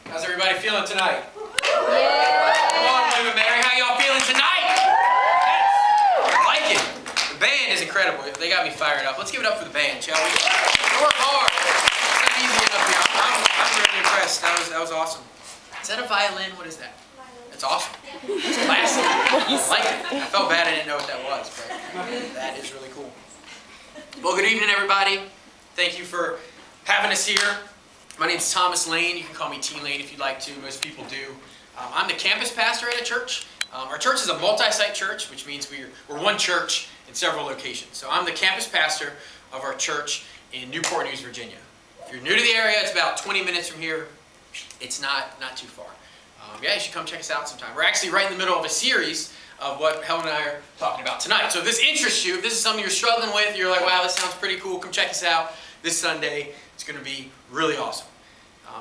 How's everybody feeling tonight? Yeah. Come on, William and Mary, how y'all feeling tonight? Yes. I like it. The band is incredible. They got me fired up. Let's give it up for the band, shall we? They work hard. It's not easy getting up here. I'm really impressed. That was awesome. Is that a violin? What is that? It's awesome. It's classic. I like it. I felt bad I didn't know what that was, but that is really cool. Well, good evening, everybody. Thank you for having us here. My name is Thomas Lane. You can call me T Lane if you'd like to. Most people do. I'm the campus pastor at a church. Our church is a multi-site church, which means we're one church in several locations. So I'm the campus pastor of our church in Newport News, Virginia. If you're new to the area, it's about 20 minutes from here. It's not too far. Yeah, you should come check us out sometime. We're actually right in the middle of a series of what Helen and I are talking about tonight. So if this interests you, if this is something you're struggling with, you're like, wow, this sounds pretty cool, come check us out this Sunday. It's going to be really awesome.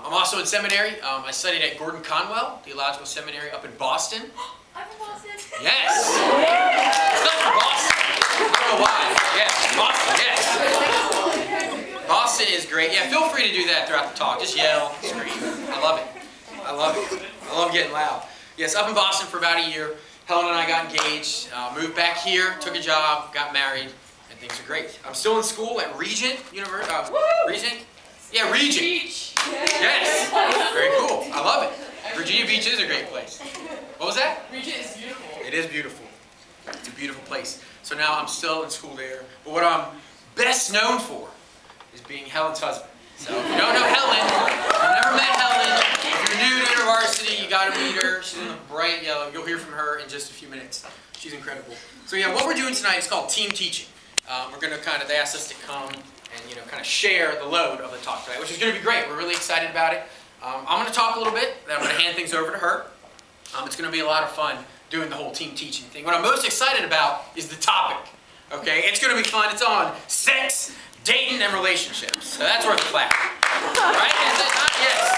I'm also in seminary. I studied at Gordon Conwell Theological Seminary up in Boston. I'm in Boston. Yes! It's not from Boston. I don't know why. Yes, Boston, yes. Boston is great. Yeah, feel free to do that throughout the talk. Just yell, scream. I love it. I love it. I love getting loud. Yes, up in Boston for about a year. Helen and I got engaged, moved back here, took a job, got married, and things are great. I'm still in school at Regent University. Regent? Yeah, Regent. Beach. Yes. Very cool. I love it. Virginia Beach is a great place. What was that? Regent is beautiful. It is beautiful. It's a beautiful place. So now I'm still in school there. But what I'm best known for is being Helen's husband. So if you don't know Helen, if you've never met Helen, if you're new to InterVarsity, you got to meet her. She's in the bright yellow. You'll hear from her in just a few minutes. She's incredible. So yeah, what we're doing tonight is called team teaching. We're going to they asked us to come and kind of share the load of the talk tonight, which is going to be great. We're really excited about it. I'm going to talk a little bit, then I'm going to hand things over to her. It's going to be a lot of fun doing the whole team teaching thing. What I'm most excited about is the topic. Okay, it's going to be fun. It's on sex, dating, and relationships. So that's worth a clap. Right? Is it not? Yes.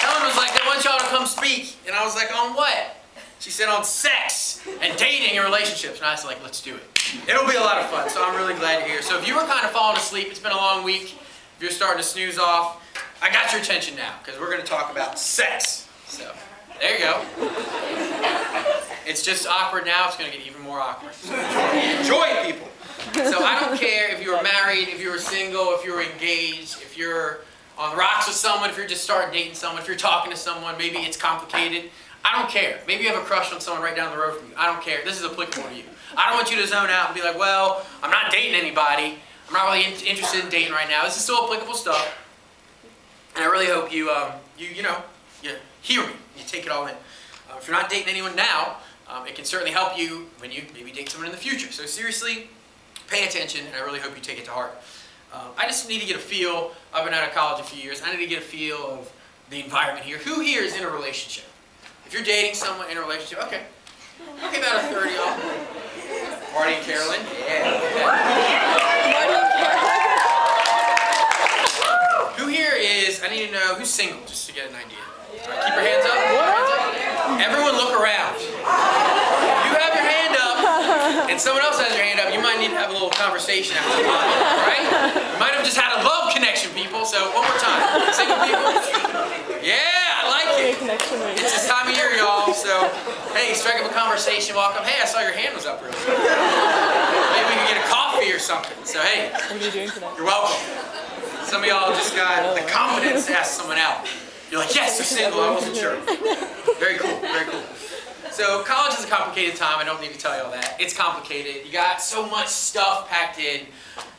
Helen was like, I want y'all to come speak. And I was like, on what? She said on sex and dating and relationships. And I was like, let's do it. It'll be a lot of fun. So I'm really glad you're here. So if you were kind of falling asleep, it's been a long week. If you're starting to snooze off, I got your attention now because we're going to talk about sex. So there you go. It's just awkward now. It's going to get even more awkward. So enjoy it, people. So I don't care if you were married, if you were single, if you were engaged, if you're on the rocks with someone, if you're just starting dating someone, if you're talking to someone, maybe it's complicated. I don't care. Maybe you have a crush on someone right down the road from you. I don't care. This is applicable to you. I don't want you to zone out and be like, well, I'm not dating anybody. I'm not really interested in dating right now. This is still applicable stuff. And I really hope you hear me. You take it all in. If you're not dating anyone now, it can certainly help you when you maybe date someone in the future. So seriously, pay attention, and I really hope you take it to heart. I just need to get a feel. I've been out of college a few years. I need to get a feel of the environment here. Who here is in a relationship? If you're dating someone in a relationship, okay. Okay, about a 30 y'all. Marty and Carolyn? Yeah. Marty and Carolyn. Who here is, I need to know, who's single, just to get an idea. All right, keep your hands up. Keep your hands up. Everyone look around. If you have your hand up, and someone else has your hand up, you might need to have a little conversation after the time, right? You might have just had a love connection, people, so one more time. Single people? Yeah, I like it. It's this time of year, y'all, so, hey, strike up a conversation, walk up, hey, I saw your hand was up earlier. Maybe we can get a coffee or something. So, hey, What are you doing today? you're welcome. Some of y'all just got the confidence to ask someone out. You're like, yes, they're single, I wasn't sure. Very cool, very cool. So college is a complicated time, I don't need to tell you all that. It's complicated. You got so much stuff packed in.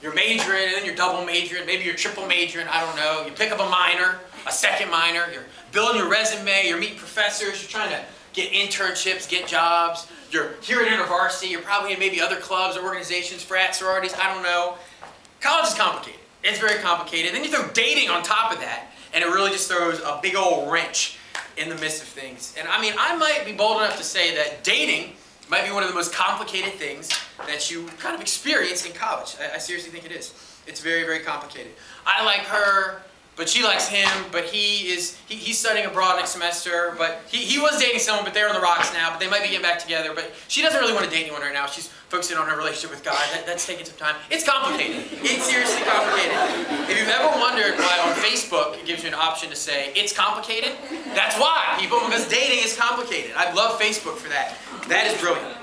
You're majoring, and then you're double majoring, maybe you're triple majoring, I don't know. You pick up a minor, a second minor, you're building your resume, you're meeting professors, you're trying to get internships, get jobs. You're here at InterVarsity, you're probably in maybe other clubs or organizations, frats, sororities, I don't know. College is complicated. It's very complicated. Then you throw dating on top of that, and it really just throws a big old wrench in the midst of things. And I mean, I might be bold enough to say that dating might be one of the most complicated things that you kind of experience in college. I seriously think it is. It's very, very complicated. I like her, but she likes him, but he's studying abroad next semester, but he was dating someone, but they're on the rocks now, but they might be getting back together, but she doesn't really want to date anyone right now. She's focusing on her relationship with God. That's taking some time. It's complicated. It's seriously complicated. If you've ever wondered why on Facebook it gives you an option to say, it's complicated, that's why, people, because dating is complicated. I love Facebook for that. That is brilliant.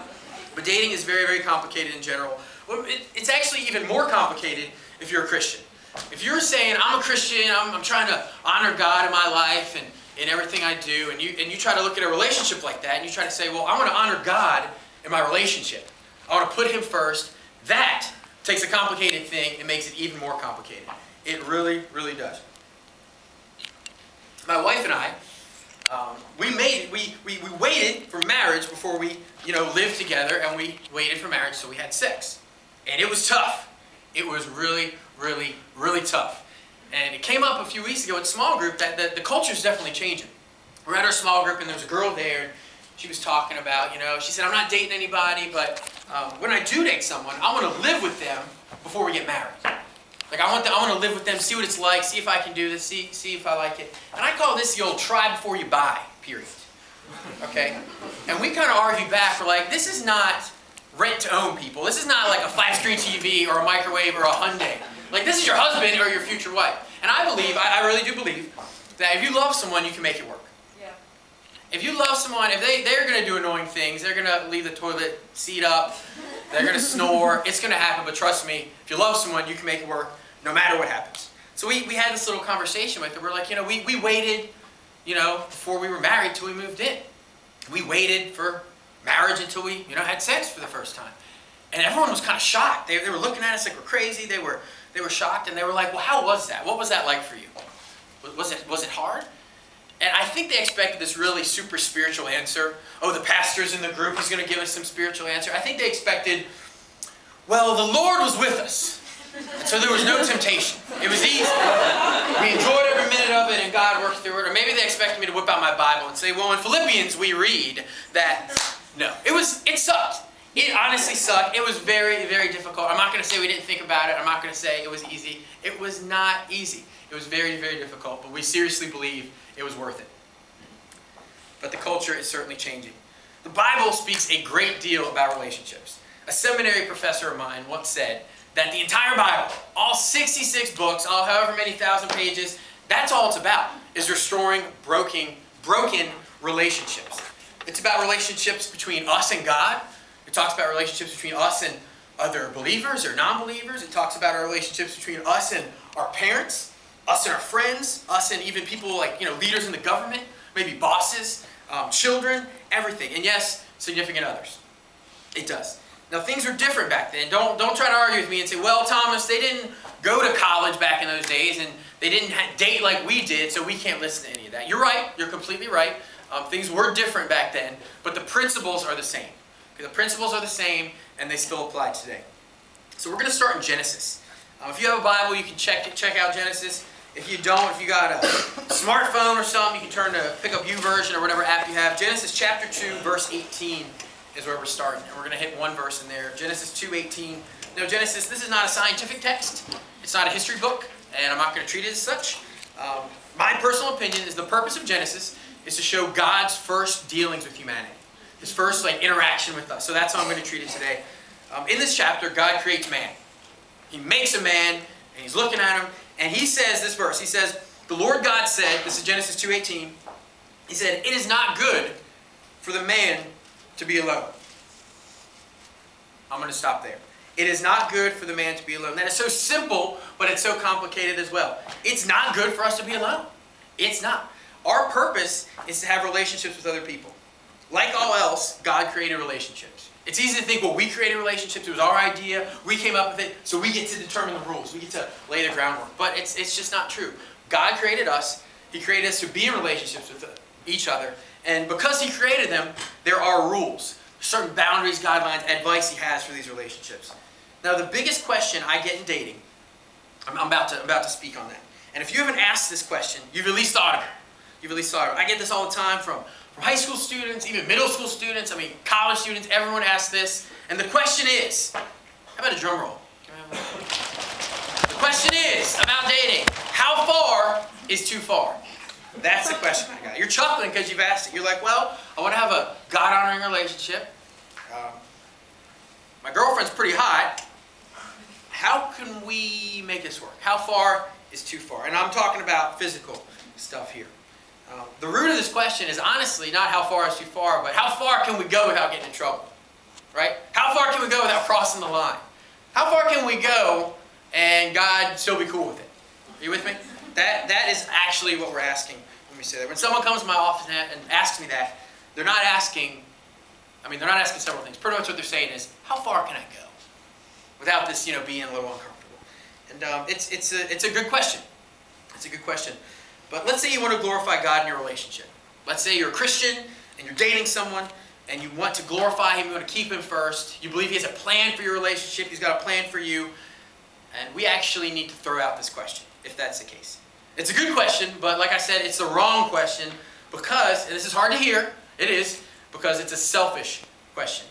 But dating is very, very complicated in general. Well, it's actually even more complicated if you're a Christian. If you're saying, I'm a Christian, I'm trying to honor God in my life and in everything I do, and you try to look at a relationship like that, and you try to say, well, I want to honor God in my relationship. I want to put Him first. That takes a complicated thing and makes it even more complicated. It really, really does. My wife and I, we waited for marriage before we, lived together, and we waited for marriage so we had sex. And it was tough. It was really, really, really tough. And it came up a few weeks ago in small group that the culture is definitely changing. We're at our small group, and there was a girl there, and she was talking about, she said, I'm not dating anybody, but when I do date someone, I want to live with them before we get married. Like, I want to live with them, see what it's like, see if I can do this, see if I like it. And I call this the old try before you buy, period. Okay? And we kind of argue back, we're like, this is not rent-to-own, people. This is not like a flat-screen TV or a microwave or a Hyundai. Like, this is your husband or your future wife. And I believe, I really do believe, that if you love someone, you can make it work. Yeah. If you love someone, if they're going to do annoying things, they're going to leave the toilet seat up, they're going to snore, it's going to happen. But trust me, if you love someone, you can make it work no matter what happens. So we had this little conversation with her. We're like, we waited, before we were married till we moved in. We waited for marriage until we, had sex for the first time. And everyone was kind of shocked. They were looking at us like we're crazy. They were shocked, and they were like, well, how was that? What was that like for you? Was it hard? And I think they expected this really super spiritual answer. Oh, the pastor's in the group, he's going to give us some spiritual answer. I think they expected, well, the Lord was with us, so there was no temptation. It was easy. We enjoyed every minute of it, and God worked through it. Or maybe they expected me to whip out my Bible and say, well, in Philippians we read that. No, it sucked. It honestly sucked. It was very, very difficult. I'm not going to say we didn't think about it. I'm not going to say it was easy. It was not easy. It was very, very difficult, but we seriously believe it was worth it. But the culture is certainly changing. The Bible speaks a great deal about relationships. A seminary professor of mine once said that the entire Bible, all 66 books, all however many thousand pages, that's all it's about, is restoring broken relationships. It's about relationships between us and God. It talks about relationships between us and other believers or non-believers. It talks about our relationships between us and our parents, us and our friends, us and even people like, leaders in the government, maybe bosses, children, everything. And yes, significant others. It does. Now, things were different back then. Don't try to argue with me and say, well, Thomas, they didn't go to college back in those days, and they didn't date like we did, so we can't listen to any of that. You're right. You're completely right. Things were different back then, but the principles are the same. The principles are the same, and they still apply today. So we're going to start in Genesis. If you have a Bible, you can check out Genesis. If you don't, if you got a smartphone or something, you can turn to pick up YouVersion or whatever app you have. Genesis chapter 2, verse 18 is where we're starting. And we're going to hit one verse in there. Genesis 2:18. Now, Genesis, this is not a scientific text. It's not a history book, and I'm not going to treat it as such. My personal opinion is the purpose of Genesis is to show God's first dealings with humanity. His first interaction with us. So that's how I'm going to treat it today. In this chapter, God creates man. He makes a man, and he's looking at him, and he says this verse. He says, the Lord God said, this is Genesis 2:18, he said, it is not good for the man to be alone. I'm going to stop there. It is not good for the man to be alone. That is so simple, but it's so complicated as well. It's not good for us to be alone. It's not. Our purpose is to have relationships with other people. Like all else, God created relationships. It's easy to think, well, we created relationships. It was our idea. We came up with it, so we get to determine the rules. We get to lay the groundwork. But it's just not true. God created us. He created us to be in relationships with each other. And because He created them, there are rules, certain boundaries, guidelines, advice He has for these relationships. Now, the biggest question I get in dating, I'm about to speak on that. And if you haven't asked this question, you've at least thought of it. You've at least thought of it. I get this all the time from high school students, even middle school students, college students, everyone asks this. And the question is, how about a drum roll? The Question is about dating. How far is too far? That's the question I got. You're chuckling because you've asked it. You're like, well, I want to have a God-honoring relationship. My girlfriend's pretty hot. How can we make this work? How far is too far? And I'm talking about physical stuff here. The root of this question is honestly not how far is too far, but how far can we go without getting in trouble? Right? How far can we go without crossing the line? How far can we go and God still be cool with it? Are you with me? That is actually what we're asking when we say that. When someone comes to my office and asks me that, they're not asking several things. Pretty much what they're saying is, how far can I go without this, being a little uncomfortable? And it's a good question. It's a good question. But let's say you want to glorify God in your relationship. Let's say you're a Christian and you're dating someone and you want to glorify Him, you want to keep Him first. You believe He has a plan for your relationship. He's got a plan for you. And we actually need to throw out this question, if that's the case. It's a good question, but like I said, it's the wrong question because, and this is hard to hear, it is, because it's a selfish question.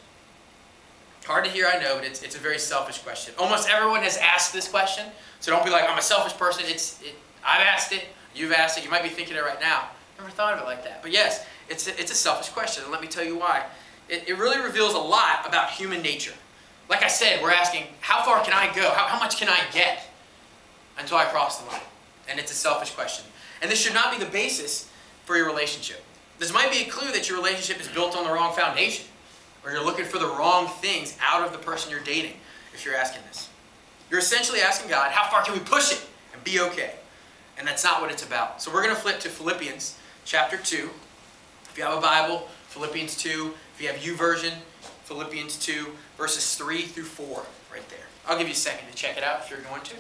Hard to hear, I know, but it's a very selfish question. Almost everyone has asked this question, so don't be like, I'm a selfish person. I've asked it, you've asked it, you might be thinking it right now. Never thought of it like that. But yes, it's a selfish question, and let me tell you why. It really reveals a lot about human nature. Like I said, we're asking, how far can I go? How much can I get until I cross the line? And it's a selfish question. And this should not be the basis for your relationship. This might be a clue that your relationship is built on the wrong foundation, or you're looking for the wrong things out of the person you're dating if you're asking this. You're essentially asking God, how far can we push it and be okay? And that's not what it's about. So we're going to flip to Philippians chapter 2. If you have a Bible, Philippians 2. If you have YouVersion, Philippians 2, verses 3 through 4 right there. I'll give you a second to check it out if you're going to.